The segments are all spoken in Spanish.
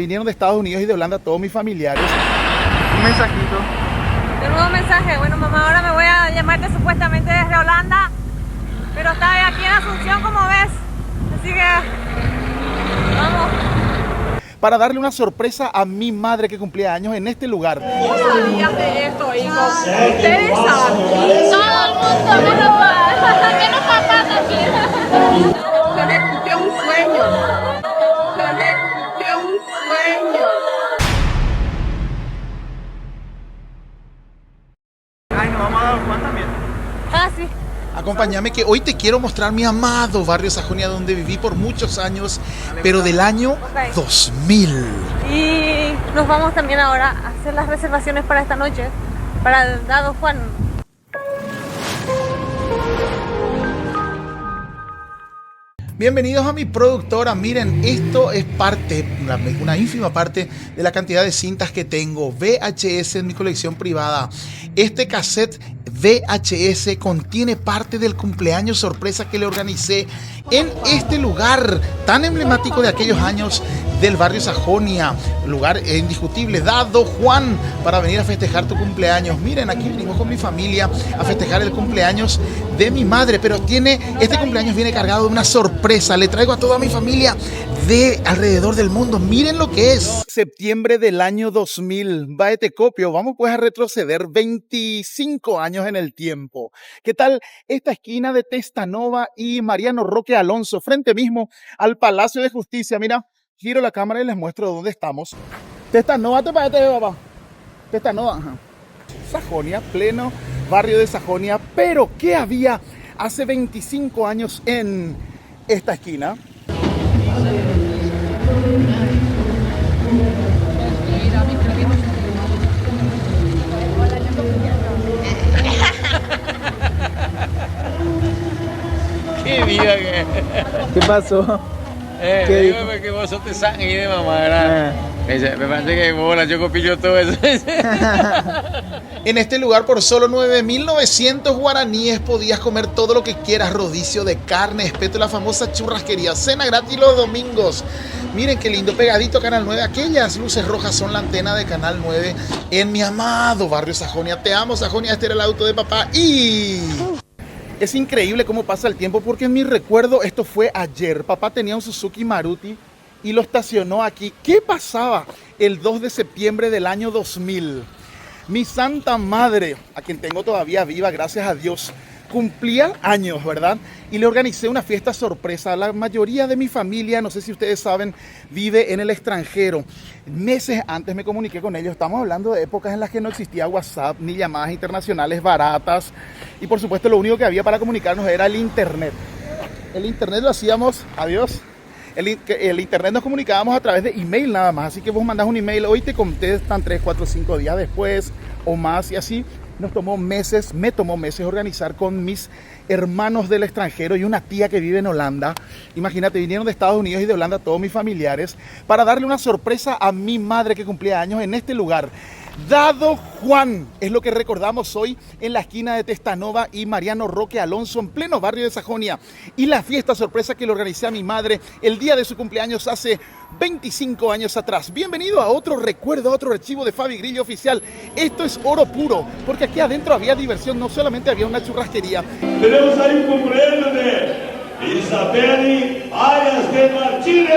Vinieron de Estados Unidos y de Holanda todos mis familiares. Un mensajito. De nuevo mensaje. Bueno, mamá, ahora me voy a llamarte supuestamente desde Holanda, pero está aquí en Asunción, como ves. Así que vamos. Para darle una sorpresa a mi madre que cumplía años en este lugar. ¿Vos sabías de esto, hijo? Ustedes saben. Todo el mundo, menos papá también. Se me cumplió un sueño. Se me cumplió un sueño. Ay, nos vamos a dar Juan también. Ah, sí. Acompáñame que hoy te quiero mostrar mi amado barrio Sajonia, donde viví por muchos años, pero del año 2000. Y nos vamos también ahora a hacer las reservaciones para esta noche, para el dado Juan. Bienvenidos a mi productora. Miren, esto es parte, una ínfima parte de la cantidad de cintas que tengo VHS en mi colección privada. Este cassette VHS contiene parte del cumpleaños sorpresa que le organicé en este lugar tan emblemático de aquellos años del barrio Sajonia, lugar indiscutible, Dado Juan, para venir a festejar tu cumpleaños. Miren, aquí venimos con mi familia a festejar el cumpleaños de mi madre, pero este cumpleaños viene cargado de una sorpresa. Le traigo a toda mi familia de alrededor del mundo. Miren lo que es. Septiembre del año 2000. Te copio. Vamos pues a retroceder 25 años en el tiempo. ¿Qué tal esta esquina de Testanova y Mariano Roque Alonso, frente mismo al Palacio de Justicia? Mira, giro la cámara y les muestro dónde estamos. Testanova, ¿te parece, papá? Testanova, ajá. Sajonia, pleno barrio de Sajonia. Pero ¿qué había hace 25 años en esta esquina? Qué vida que... ¿Qué pasó? ¿Qué digo dijo? que vos sos de sangre de mamá, ¿verdad? Me parece que vos la choco pillo todo eso. En este lugar por solo 9.900 guaraníes podías comer todo lo que quieras, rodicio de carne, espeto, la famosa churrasquería, cena gratis los domingos. Miren qué lindo, pegadito a Canal 9, aquellas luces rojas son la antena de Canal 9 en mi amado barrio Sajonia. Te amo, Sajonia, este era el auto de papá y... Es increíble cómo pasa el tiempo, porque en mi recuerdo esto fue ayer. Papá tenía un Suzuki Maruti y lo estacionó aquí. ¿Qué pasaba el 2 de septiembre del año 2000? Mi santa madre, a quien tengo todavía viva, gracias a Dios, cumplía años, ¿verdad? Y le organicé una fiesta sorpresa. La mayoría de mi familia, no sé si ustedes saben, vive en el extranjero. Meses antes me comuniqué con ellos. Estamos hablando de épocas en las que no existía WhatsApp ni llamadas internacionales baratas. Y por supuesto lo único que había para comunicarnos era el internet. El internet lo hacíamos, adiós. El internet nos comunicábamos a través de email nada más. Así que vos mandás un email, hoy te contestan 3, 4, 5 días después o más, y así nos tomó meses, me tomó meses organizar con mis hermanos del extranjero y una tía que vive en Holanda. Imagínate, vinieron de Estados Unidos y de Holanda todos mis familiares para darle una sorpresa a mi madre que cumplía años en este lugar. Dado Juan es lo que recordamos hoy en la esquina de Testanova y Mariano Roque Alonso, en pleno barrio de Sajonia. Y la fiesta sorpresa que le organicé a mi madre el día de su cumpleaños hace 25 años atrás. Bienvenido a otro recuerdo, a otro archivo de Fabi Grillo Oficial. Esto es oro puro, porque aquí adentro había diversión, no solamente había una churrasquería. Tenemos ahí un cumpleaños de Isabel Arias de Martínez.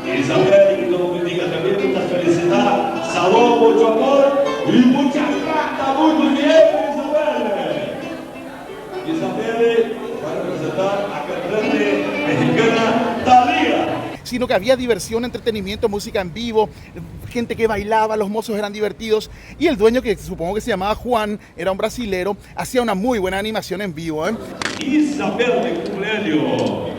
Isabel, que Dios bendiga también, mucha felicidad, salud, mucho amor y mucha plata, muy bien, Isabel. Isabel va a representar a cantante mexicana Thalía. Sino que había diversión, entretenimiento, música en vivo, gente que bailaba, los mozos eran divertidos y el dueño, que supongo que se llamaba Juan, era un brasilero, hacía una muy buena animación en vivo, ¿eh? Isabel de cumpleaños,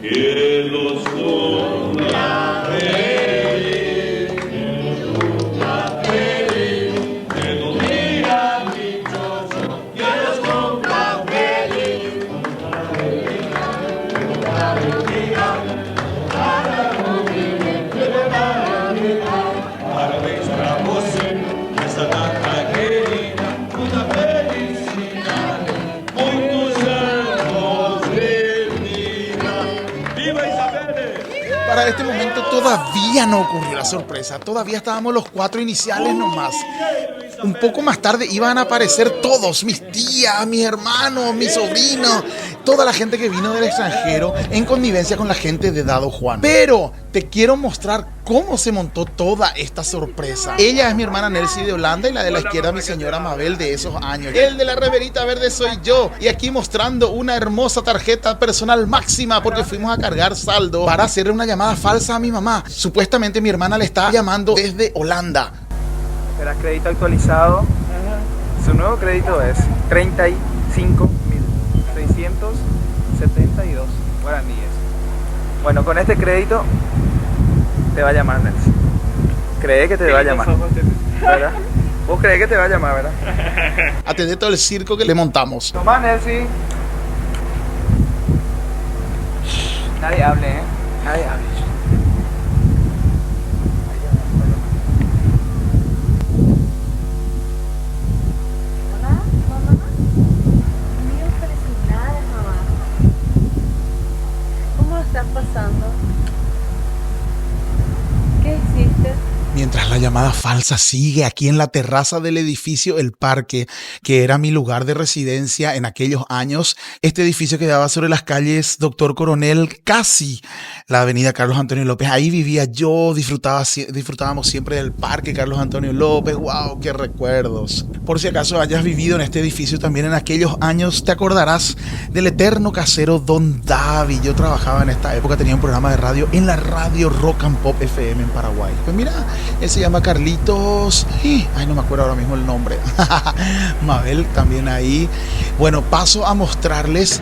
que los cumpla feliz, que los cumpla feliz, que los diga dichoso, que los cumpla feliz, parabéns pra você, este momento todavía no ocurrió la sorpresa. Todavía estábamos los 4 iniciales nomás. Un poco más tarde iban a aparecer todos, mis tías, mis hermanos, mis sobrinos, toda la gente que vino del extranjero en connivencia con la gente de Dado Juan. Pero te quiero mostrar cómo se montó toda esta sorpresa. Ella es mi hermana Nelcy de Holanda y la de la izquierda mi señora Mabel de esos años. El de la reverita verde soy yo. Y aquí mostrando una hermosa tarjeta personal máxima porque fuimos a cargar saldo para hacerle una llamada falsa a mi mamá. Supuestamente mi hermana le está llamando desde Holanda. Será crédito actualizado. Su nuevo crédito es 35.672 guaraníes. Bueno, con este crédito te va a llamar Nelson. Cree que te va a llamar, ¿verdad? Vos crees que te va a llamar, ¿verdad? Atendé todo el circo que le montamos. Toma, Nelson. Nadie hable, ¿eh? Nadie hable. Pasando. ¿Qué hiciste? Mientras la llamada falsa sigue aquí en la terraza del edificio El Parque, que era mi lugar de residencia en aquellos años, este edificio quedaba sobre las calles Doctor Coronel, casi la avenida Carlos Antonio López. Ahí vivía yo, disfrutábamos siempre del Parque Carlos Antonio López. ¡Wow! ¡Qué recuerdos! Por si acaso hayas vivido en este edificio también en aquellos años, te acordarás del eterno casero Don Davi. Yo trabajaba en esta época, tenía un programa de radio en la radio Rock and Pop FM en Paraguay. Pues mira, él se llama Carlitos. Ay, no me acuerdo ahora mismo el nombre. Mabel también ahí. Bueno, paso a mostrarles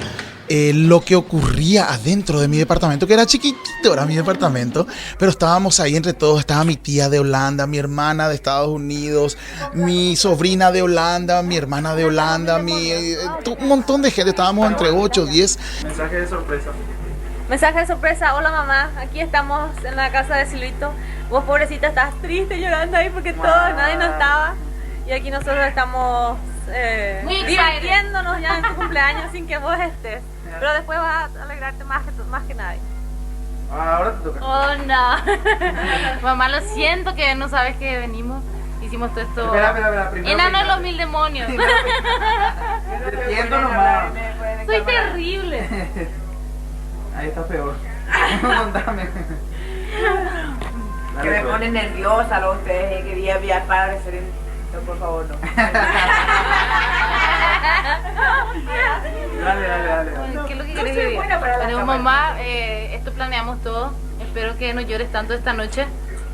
lo que ocurría adentro de mi departamento, que era chiquitito, era mi departamento, pero estábamos ahí entre todos. Estaba mi tía de Holanda, mi hermana de Estados Unidos, mi sobrina de Holanda, mi hermana de Holanda, un montón de gente. Estábamos entre 8 o 10. Mensaje de sorpresa. Mensaje de sorpresa. Hola mamá, aquí estamos en la casa de Silvito. Vos pobrecita estás triste llorando ahí porque nadie no estaba. Y aquí nosotros estamos divirtiéndonos ya en tu cumpleaños sin que vos estés. Pero después vas a alegrarte más que nadie. Ahora te toca. Oh, no. Mamá, lo siento que no sabes que venimos. Hicimos todo esto. Espera. Enano de los 1000 demonios. Entiendo nomás. Soy terrible. Ahí está peor. Contame. Que me pone nerviosa lo ustedes. Quería viajar para referir. No, por favor, no. Dale. ¿Qué es lo que querés vivir? Bueno, mamá, esto planeamos todo. Espero que no llores tanto esta noche.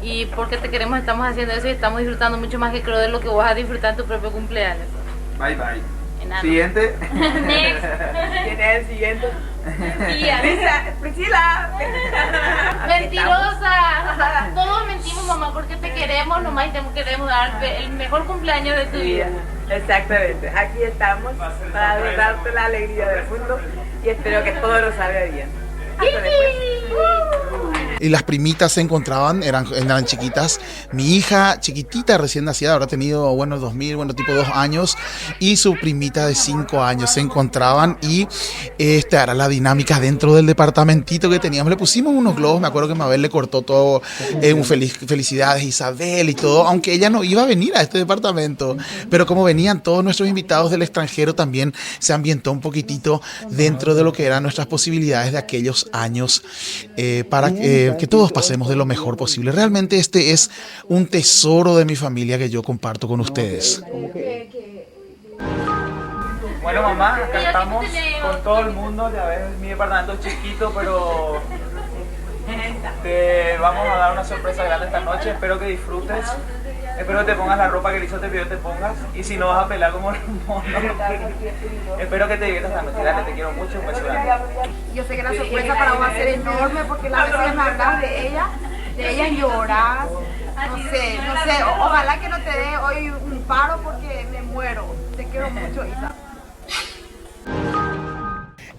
Y porque te queremos estamos haciendo eso y estamos disfrutando mucho más que creo de lo que vas a disfrutar en tu propio cumpleaños. Bye. Enano. Siguiente. Next. ¿Quién es el siguiente? Tía. Priscila. Mentirosa. Todos mentimos, mamá, porque te queremos nomás y te queremos dar el mejor cumpleaños de tu vida. Exactamente. Aquí estamos para darte la alegría del mundo y espero que todo lo salga bien. Hasta después. Y las primitas se encontraban, eran chiquitas. Mi hija chiquitita, recién nacida, habrá tenido, tipo 2 años, y su primita de 5 años se encontraban. Y esta era la dinámica dentro del departamentito que teníamos. Le pusimos unos globos, me acuerdo que Mabel le cortó todo, felicidades Isabel y todo, aunque ella no iba a venir a este departamento. Pero como venían todos nuestros invitados del extranjero, también se ambientó un poquitito dentro de lo que eran nuestras posibilidades de aquellos años, para que todos pasemos de lo mejor posible. Realmente este es un tesoro de mi familia que yo comparto con ustedes. Bueno, mamá, acá estamos con todo el mundo. Ya ves, mi departamento es chiquito, pero te vamos a dar una sorpresa grande esta noche. Espero que disfrutes. Espero que te pongas la ropa que Lizo te pidió que te pongas. Y si no, vas a pelar como mono. Espero que te diviertas esta noche. Dale, te quiero mucho. Un beso grande. Yo sé que la sorpresa para vos va a ser enorme porque las veces me hablas de ella lloras. No sé. Ojalá que no te dé hoy un paro porque me muero. Te quiero mucho, Isa.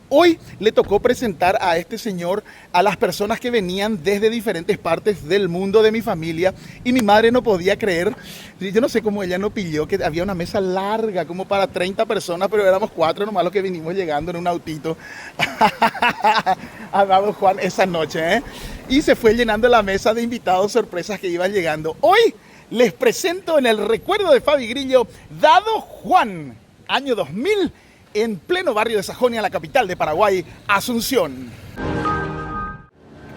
Hoy le tocó presentar a este señor a las personas que venían desde diferentes partes del mundo de mi familia y mi madre no podía creer, yo no sé cómo ella no pilló que había una mesa larga como para 30 personas, pero éramos 4 nomás los que vinimos llegando en un autito a Dado Juan esa noche, y se fue llenando la mesa de invitados sorpresas que iban llegando. Hoy les presento en el recuerdo de Fabi Grillo Dado Juan, año 2000, en pleno barrio de Sajonia, la capital de Paraguay, Asunción.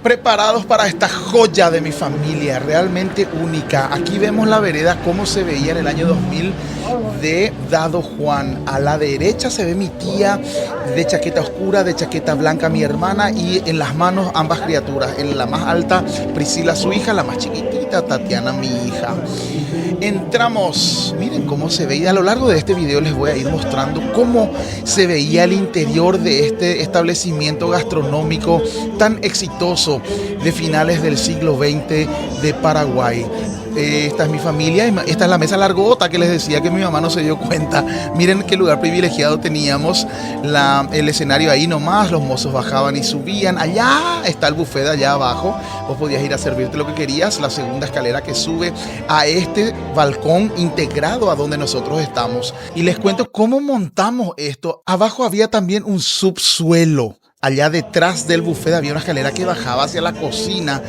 Preparados para esta joya de mi familia, realmente única. Aquí vemos la vereda como se veía en el año 2000 de Dado Juan. A la derecha se ve mi tía de chaqueta oscura, de chaqueta blanca mi hermana y en las manos ambas criaturas. En la más alta Priscila su hija, la más chiquitita Tatiana mi hija. Entramos, miren cómo se veía. A lo largo de este video les voy a ir mostrando cómo se veía el interior de este establecimiento gastronómico tan exitoso de finales del siglo XX de Paraguay. Esta es mi familia y esta es la mesa largota que les decía que mi mamá no se dio cuenta. Miren qué lugar privilegiado teníamos, el escenario ahí nomás, los mozos bajaban y subían. Allá está el buffet de allá abajo, vos podías ir a servirte lo que querías. La segunda escalera que sube a este balcón integrado a donde nosotros estamos. Y les cuento cómo montamos esto. Abajo había también un subsuelo. Allá detrás del buffet había una escalera que bajaba hacia la cocina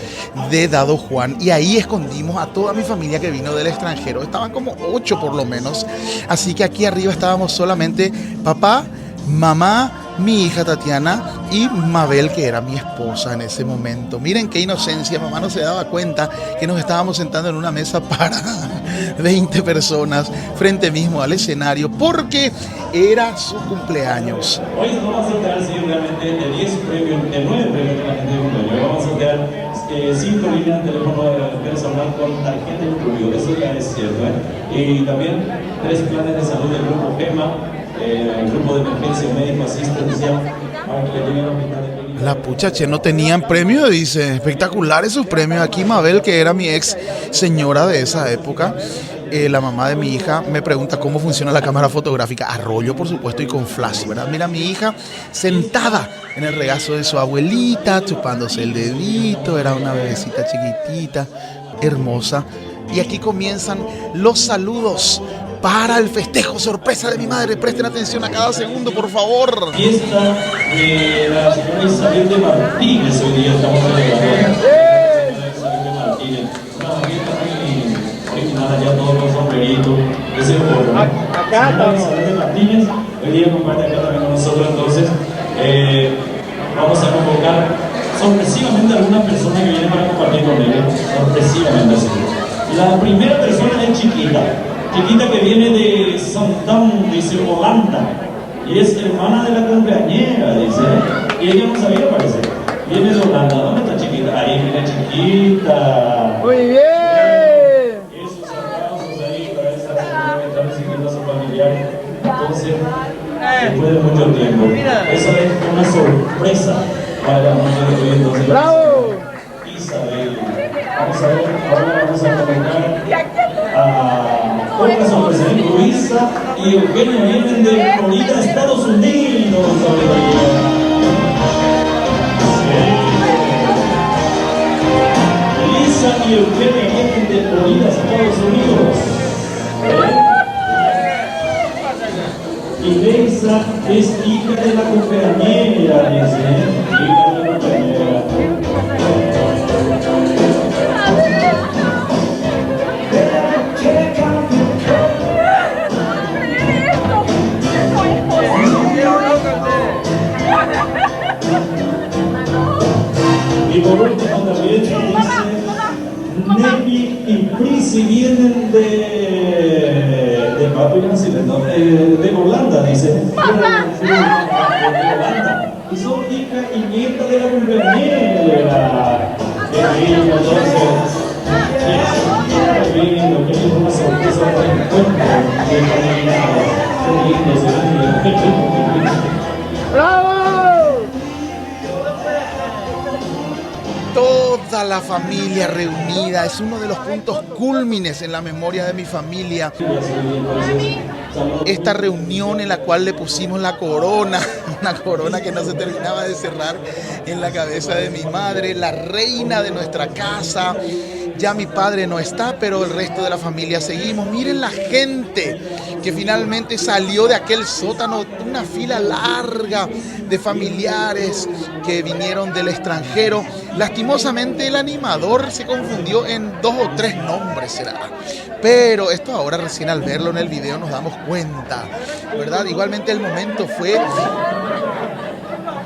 de Dado Juan y ahí escondimos a toda mi familia que vino del extranjero. Estaban como 8 por lo menos, así que aquí arriba estábamos solamente papá, mamá, mi hija Tatiana y Mabel, que era mi esposa en ese momento. Miren qué inocencia, mamá no se daba cuenta que nos estábamos sentando en una mesa para 20 personas frente mismo al escenario porque era su cumpleaños. Hoy nos vamos a sortear realmente de 10 premios, de 9 premios de la gente de cumpleaños. Vamos a sortear 5 líneas de teléfono personal con tarjeta incluido, eso ya es cierto, y también 3 planes de salud del grupo GEMA, el grupo de emergencia médico asistencial para que le lleguen al hospital de clínica. La pucha, che, no tenían premio, dice. Espectaculares sus premios. Aquí Mabel, que era mi ex señora de esa época, la mamá de mi hija, me pregunta cómo funciona la cámara fotográfica. A rollo, por supuesto, y con flash, ¿verdad? Mira, mi hija sentada en el regazo de su abuelita, chupándose el dedito. Era una bebecita chiquitita, hermosa. Y aquí comienzan los saludos para el festejo sorpresa de mi madre. Presten atención a cada segundo, por favor. Fiesta de la señora Isabel de Martínez. Hoy día estamos celebrando. Isabel de Martínez. Una fiesta muy original, allá todos los sombreritos. Ese foro. Acá está Isabel de Martínez. Hoy día comparte acá también con nosotros. Entonces, vamos a convocar sorpresivamente a alguna persona que viene para compartir con ella. Sorpresivamente así. La primera persona es Chiquita. Chiquita que viene de Sandam, dice Holanda, y es hermana de la cumpleañera, dice, y ella no sabía, parece, viene de Holanda. ¿Dónde está Chiquita? Ahí viene Chiquita. Muy bien. Esos aplausos ahí para esa persona que está recibiendo a su familiar. Entonces, después de mucho tiempo, esa es una sorpresa para la noche de hoy. Entonces, ¡bravo! Isabel, vamos a ver, ahora vamos a convocar a otra sorpresa. Luisa y Eugenia vienen de Florida, Estados Unidos. Luisa y Eugenia vienen de Florida, Estados Unidos. Y Luisa es hija de la cumpleañera, dice, hija de la cumpleañera. Y por último también dice Nelly y Prissy vienen de Holanda, dice. De Holanda. Y son hija y nieta de la cumpleañera. Qué lindo, entonces. Qué lindo, qué lindo, una sorpresa para el encuentro. Qué lindo, qué lindo. ¡Bravo! Toda la familia reunida es uno de los puntos cúlmines en la memoria de mi familia. esta reunión en la cual le pusimos la corona, una corona que no se terminaba de cerrar en la cabeza de mi madre, la reina de nuestra casa. Ya mi padre no está, pero el resto de la familia seguimos. Miren la gente que finalmente salió de aquel sótano, una fila larga de familiares que vinieron del extranjero. Lastimosamente el animador se confundió en 2 o 3 nombres, será. Pero esto ahora recién al verlo en el video nos damos cuenta, ¿verdad? Igualmente el momento fue...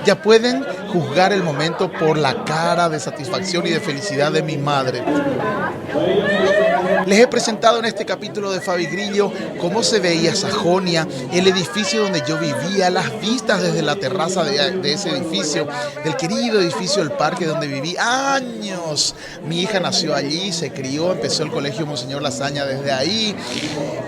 Ya pueden juzgar el momento por la cara de satisfacción y de felicidad de mi madre. Les he presentado en este capítulo de Fabi Grillo cómo se veía Sajonia, el edificio donde yo vivía, las vistas desde la terraza de ese edificio, del querido edificio El Parque donde viví años. Mi hija nació allí, se crió, empezó el colegio Monseñor Lasaña desde ahí.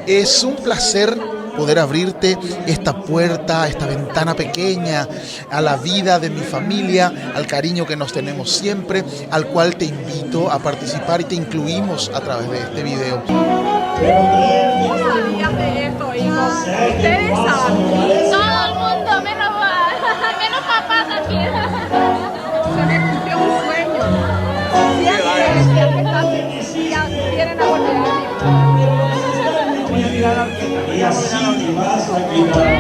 Es un placer poder abrirte esta puerta, esta ventana pequeña a la vida de mi familia, al cariño que nos tenemos siempre, al cual te invito a participar y te incluimos a través de este video. ¿Vos sabías de esto, hijos? ¿Ustedes saben? Todo el mundo, menos papá también. Se me cumplió un sueño. Siempre vienen a volver a mí. Y así te vas a quedar.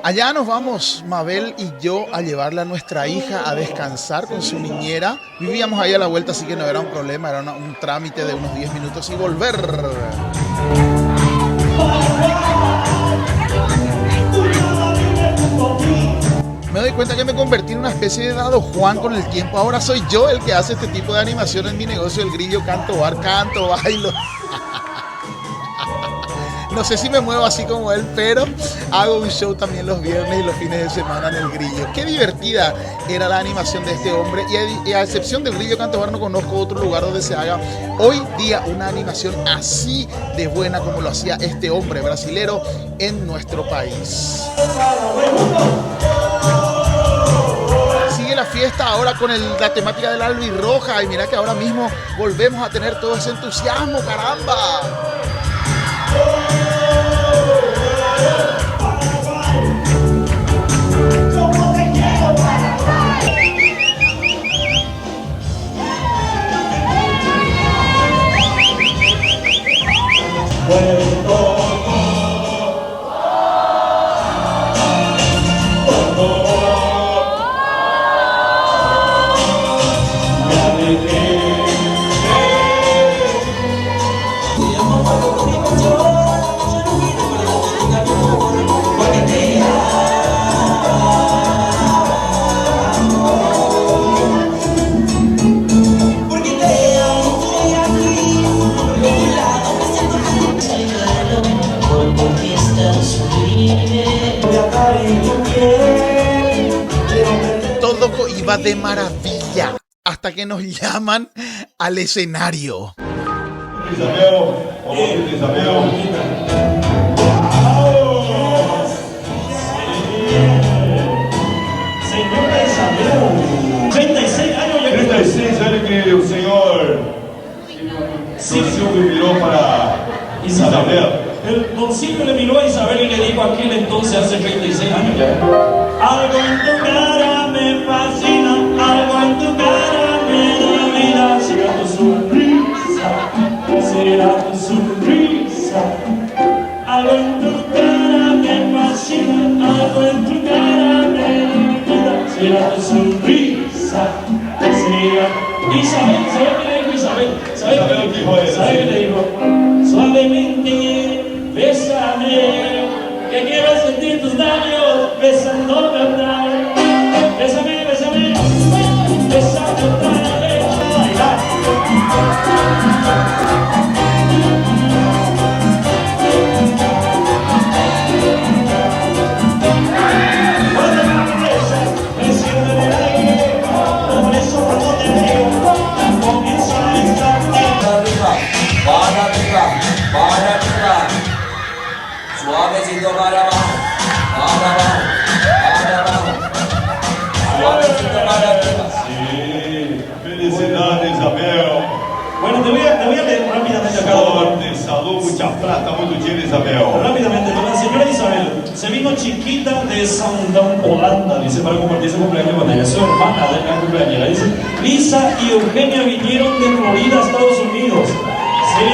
Allá nos vamos, Mabel y yo, a llevarle a nuestra hija a descansar con su niñera. Vivíamos ahí a la vuelta, así que no era un problema, era un trámite de unos 10 minutos y volver. Me doy cuenta que me convertí en una especie de Dado Juan con el tiempo. Ahora soy yo el que hace este tipo de animación en mi negocio, El Grillo. Canto, bailo. No sé si me muevo así como él, pero hago un show también los viernes y los fines de semana en El Grillo. Qué divertida era la animación de este hombre. Y a excepción del Grillo Canto Bar, no conozco otro lugar donde se haga hoy día una animación así de buena como lo hacía este hombre brasilero en nuestro país. Sigue la fiesta ahora con la temática del albirroja. Y mira que ahora mismo volvemos a tener todo ese entusiasmo, caramba. Todo iba de maravilla hasta que nos llaman al escenario. Señora Isabel, 36 años ya. 36 años que el señor Silvio miró para Isabel. Don Silvio le miró a Isabel y le dijo aquel entonces hace 36 años ya. Algo en tu cara me fascina, algo en tu cara me da vida. Será tu sonrisa, será tu sonrisa. Algo en tu cara me fascina, algo en tu cara me da vida. Será tu sonrisa, será... Isabel, ¿sabe qué le dijo Isabel? ¿Sabe qué le dijo? Suavemente, bésame que quiero sentir tus labios besándome otra vez. Bésame, bésame, bésame otra vez. Suavecito para abajo, para abajo, para abajo. Suavecito para arriba. Sí, felicidades, Isabel. Bueno, te voy a leer rápidamente acá. Sorte, salud, mucha plata, mucho dinero, Isabel. Rápidamente, la señora Isabel se vino chiquita de Zandam, Holanda, dice, para compartir su cumpleaños con ella. Su hermana de la cumpleañera, dice. Lisa y Eugenia vinieron de Florida, Estados Unidos. Sí.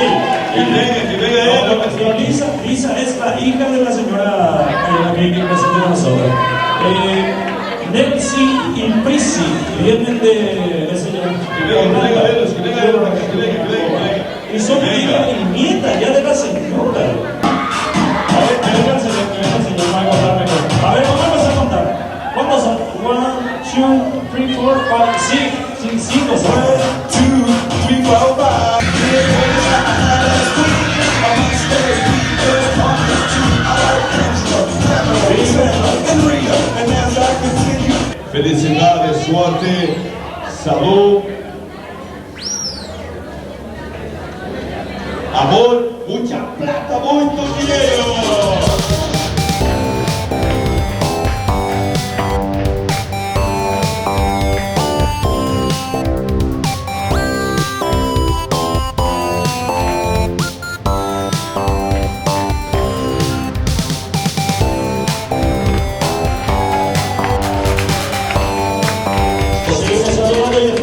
Lisa es la hija de la señora que presentó a nosotros. Nancy y Prissy vienen de y son hija y nieta ya de la señora. A ver, que venga el señor va a contar mejor. A ver, vamos a contar. ¿Cuántos son? 1, 2, 3, 4, 5, 6, 5 son. 1, 2, 3, 4, 5. Felicidades, suerte, salud, amor, mucha plata, mucho dinero.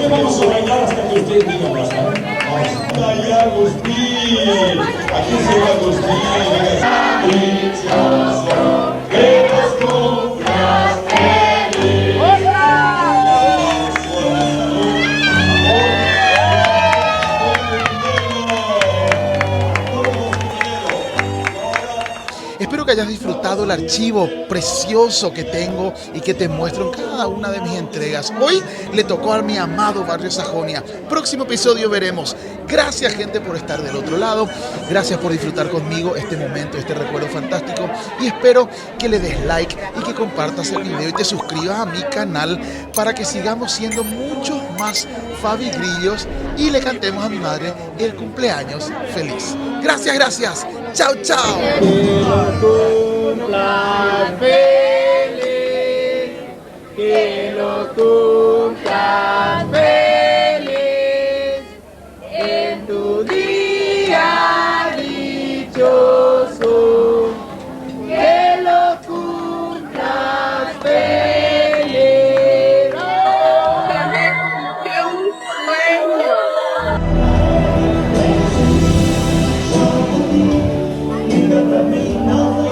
Vamos a bailar hasta que ustedes digan basta. Vamos. Ay, Agustín. Aquí se va Agustín. Que los cumplas feliz. Espero que hayas disfrutado el archivo precioso que tengo y que te muestro en cada una de mis entregas. Hoy le tocó a mi amado Barrio Sajonia. Próximo episodio veremos. Gracias, gente, por estar del otro lado. Gracias por disfrutar conmigo este momento, este recuerdo fantástico. Y espero que le des like y que compartas el video y te suscribas a mi canal para que sigamos siendo muchos más Fabi Grillos y le cantemos a mi madre el cumpleaños feliz. Gracias, gracias. Chao, chao. Que lo cumplas feliz en tu día dichoso. Que lo cumplas feliz. ¡Qué un sueño! Terminado.